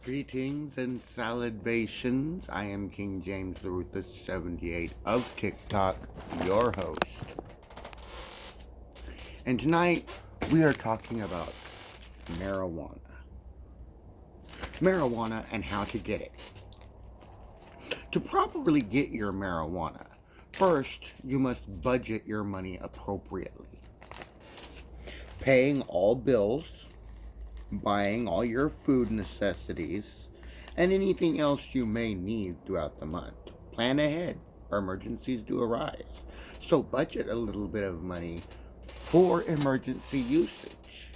Greetings and salutations. I am King James the Ruthless 78 of TikTok, your host. And tonight we are talking about marijuana. Marijuana and how to get it. To properly get your marijuana, first you must budget your money appropriately. Paying all bills, buying all your food necessities, and anything else you may need throughout the month. Plan ahead, or emergencies do arise. So budget a little bit of money for emergency usage.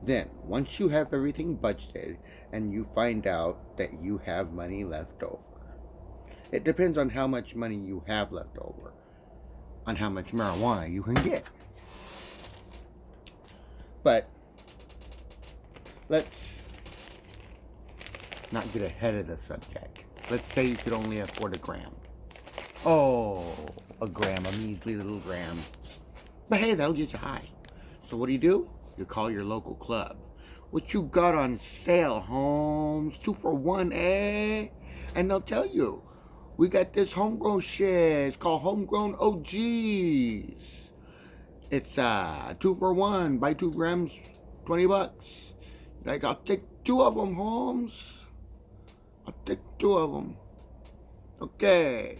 Then, once you have everything budgeted and you find out that you have money left over, it depends on how much money you have left over, on how much marijuana you can get. But let's not get ahead of the subject. Let's say you could only afford a gram. Oh, a gram, a measly little gram. But hey, that'll get you high. So what do? You call your local club. What you got on sale, Holmes? 2 for 1, eh? And they'll tell you, we got this homegrown shit. It's called Homegrown OGs. It's 2 for 1. Buy 2 grams, $20. Like, I'll take 2 of them, Holmes. I'll take 2 of them. Okay.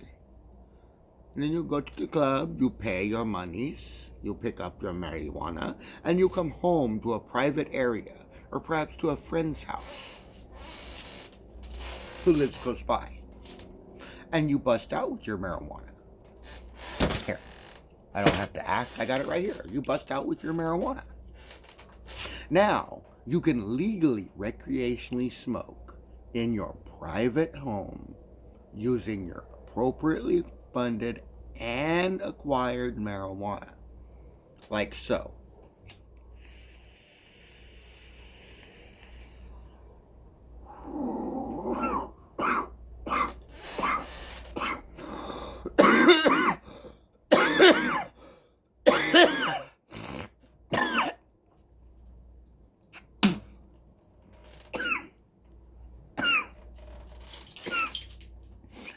And then you go to the club, you pay your monies, you pick up your marijuana, and you come home to a private area, or perhaps to a friend's house who lives close by. And you bust out with your marijuana. Here. I don't have to act. I got it right here. You bust out with your marijuana. Now, you can legally, recreationally smoke in your private home using your appropriately funded and acquired marijuana. Like so.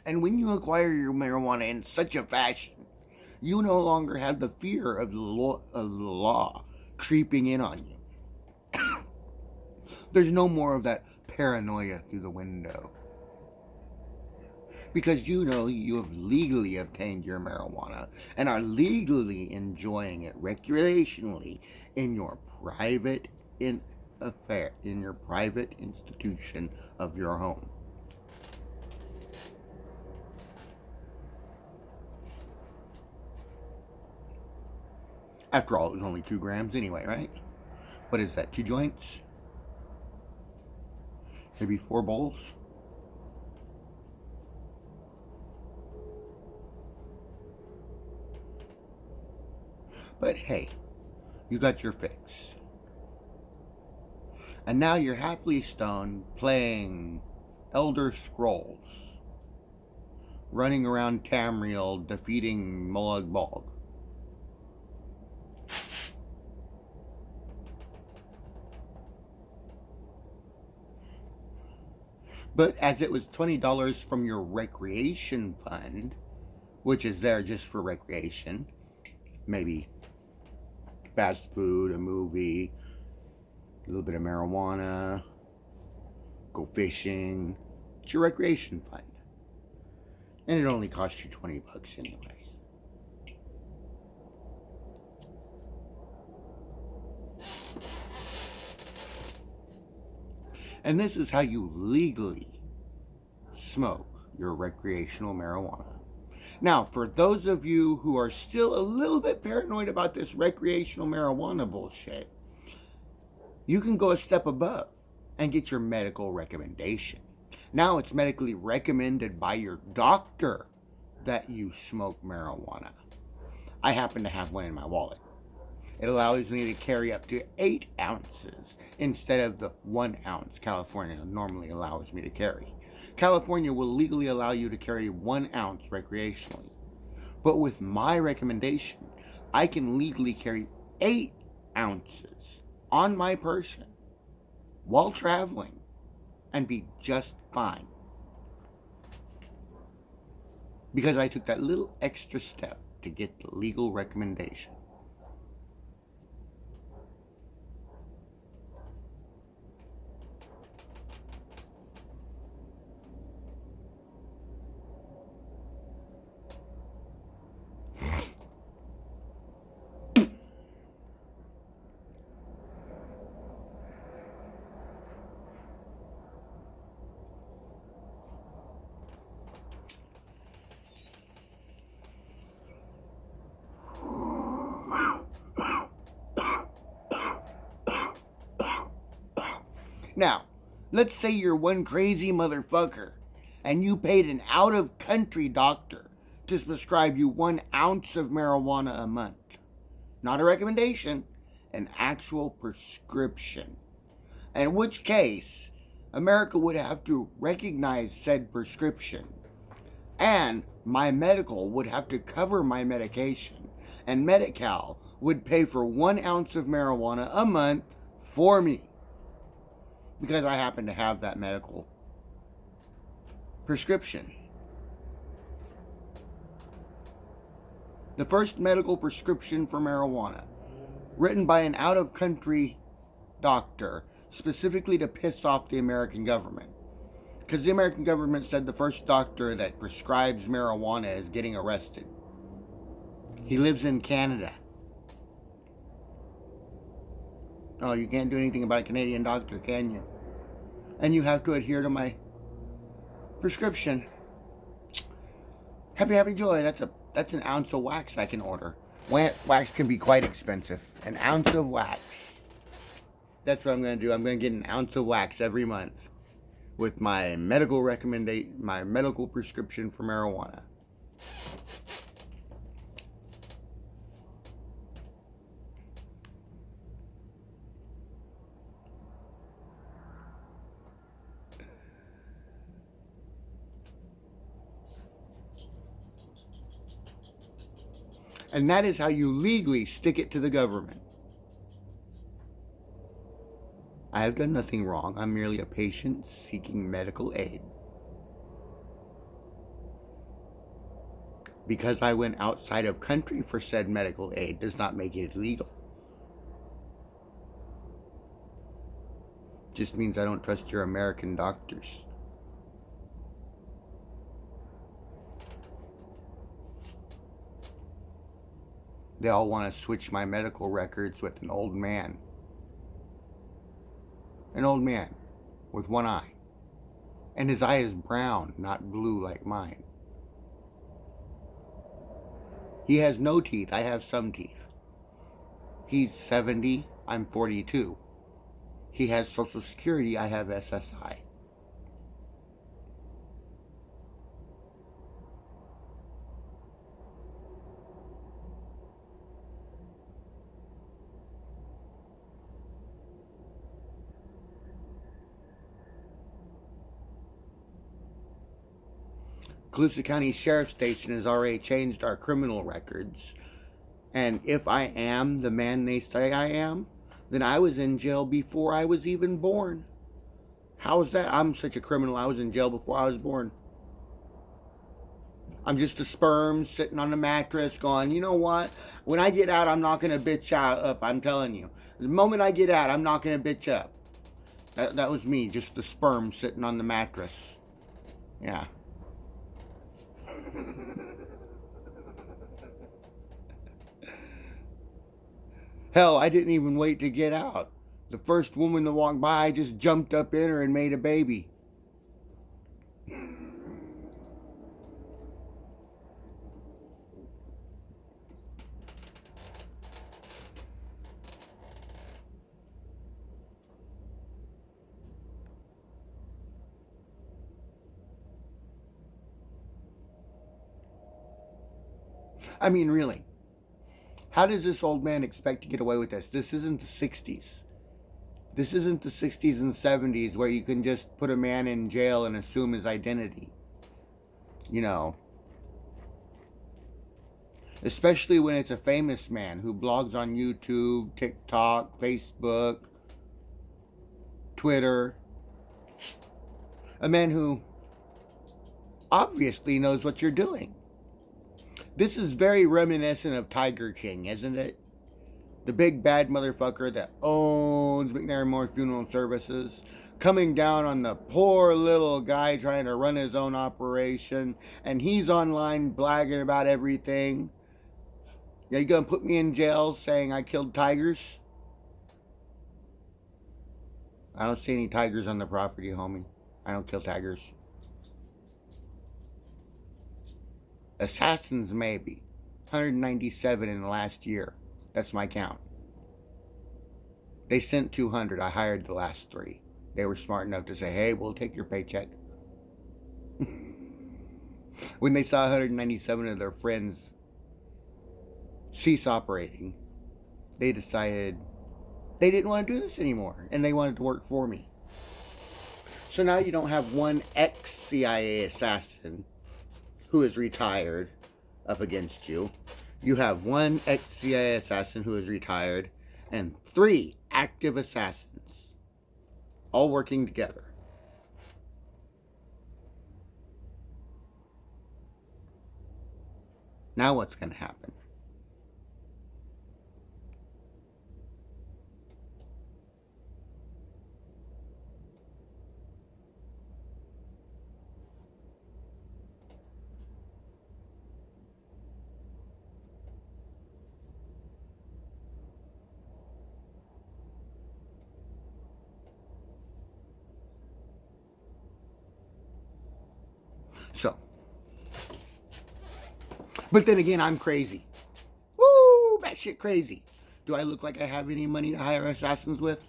And when you acquire your marijuana in such a fashion, you no longer have the fear of the law creeping in on you. There's no more of that paranoia through the window. Because you know you have legally obtained your marijuana and are legally enjoying it recreationally in your private in your private institution of your home. After all, it was only 2 grams anyway, right? What is that, 2 joints? Maybe 4 bowls? But hey, you got your fix. And now you're happily stoned playing Elder Scrolls, running around Tamriel defeating Molag Bal. But as it was $20 from your recreation fund, which is there just for recreation, maybe fast food, a movie, a little bit of marijuana, go fishing, it's your recreation fund. And it only costs you $20 anyway. And this is how you legally smoke your recreational marijuana. Now, for those of you who are still a little bit paranoid about this recreational marijuana bullshit, you can go a step above and get your medical recommendation. Now it's medically recommended by your doctor that you smoke marijuana. I happen to have one in my wallet. It allows me to carry up to 8 ounces instead of the 1 ounce California normally allows me to carry. California will legally allow you to carry 1 ounce recreationally. But with my recommendation, I can legally carry 8 ounces on my person while traveling and be just fine. Because I took that little extra step to get the legal recommendation. Now, let's say you're one crazy motherfucker and you paid an out-of-country doctor to prescribe you 1 ounce of marijuana a month. Not a recommendation, an actual prescription. In which case, America would have to recognize said prescription. And my medical would have to cover my medication. And Medi-Cal would pay for 1 ounce of marijuana a month for me. Because I happen to have that medical prescription. The first medical prescription for marijuana, written by an out-of-country doctor, specifically to piss off the American government. Because the American government said the first doctor that prescribes marijuana is getting arrested. He lives in Canada. Oh, you can't do anything about a Canadian doctor, can you? And you have to adhere to my prescription. Happy joy. That's an ounce of wax I can order. Wax can be quite expensive. An ounce of wax. That's what I'm going to do. I'm going to get an ounce of wax every month with my medical prescription for marijuana. And that is how you legally stick it to the government. I have done nothing wrong. I'm merely a patient seeking medical aid. Because I went outside of country for said medical aid does not make it illegal. Just means I don't trust your American doctors. They all want to switch my medical records with an old man. An old man with one eye. And his eye is brown, not blue like mine. He has no teeth. I have some teeth. He's 70. I'm 42. He has Social Security. I have SSI. Colusa County Sheriff's Station has already changed our criminal records. And if I am the man they say I am, then I was in jail before I was even born. How is that? I'm such a criminal. I was in jail before I was born. I'm just a sperm sitting on the mattress going, you know what? When I get out, I'm not going to bitch up. I'm telling you. The moment I get out, I'm not going to bitch up. That was me, just the sperm sitting on the mattress. Yeah. Hell, I didn't even wait to get out. The first woman to walk by, I just jumped up in her and made a baby. I mean, really. How does this old man expect to get away with this? This isn't the 60s. This isn't the 60s and 70s where you can just put a man in jail and assume his identity. You know. Especially when it's a famous man who blogs on YouTube, TikTok, Facebook, Twitter. A man who obviously knows what you're doing. This is very reminiscent of Tiger King, isn't it? The big bad motherfucker that owns McNair Moore Funeral Services, coming down on the poor little guy trying to run his own operation, and he's online blagging about everything. Yeah, you gonna put me in jail saying I killed tigers? I don't see any tigers on the property, homie. I don't kill tigers. Assassins, maybe. 197 in the last year. That's my count. They sent 200. I hired the last 3. They were smart enough to say, hey, we'll take your paycheck. When they saw 197 of their friends cease operating, they decided they didn't want to do this anymore, and they wanted to work for me. So now you don't have one ex-CIA assassin who is retired up against you. You have one ex-CIA assassin who is retired and 3 active assassins all working together. Now what's going to happen? So, but then again, I'm crazy. Woo, batshit crazy. Do I look like I have any money to hire assassins with?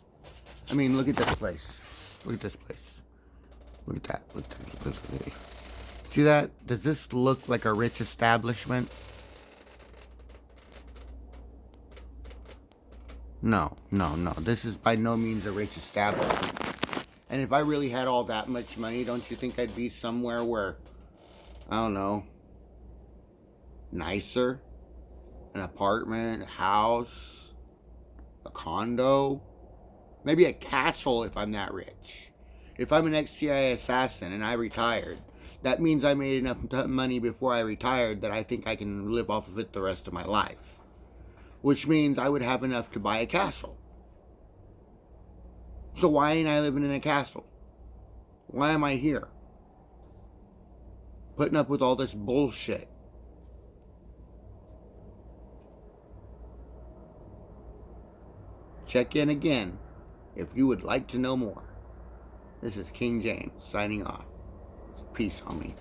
I mean, look at this place. Look at this place. Look at that. Look at that. See that? Does this look like a rich establishment? No. This is by no means a rich establishment. And if I really had all that much money, don't you think I'd be somewhere where, I don't know, nicer? An apartment, a house, a condo, maybe a castle if I'm that rich. If I'm an ex-CIA assassin and I retired, that means I made enough money before I retired that I think I can live off of it the rest of my life. Which means I would have enough to buy a castle. So why ain't I living in a castle? Why am I here? Putting up with all this bullshit. Check in again if you would like to know more. This is King James signing off. Peace, homie.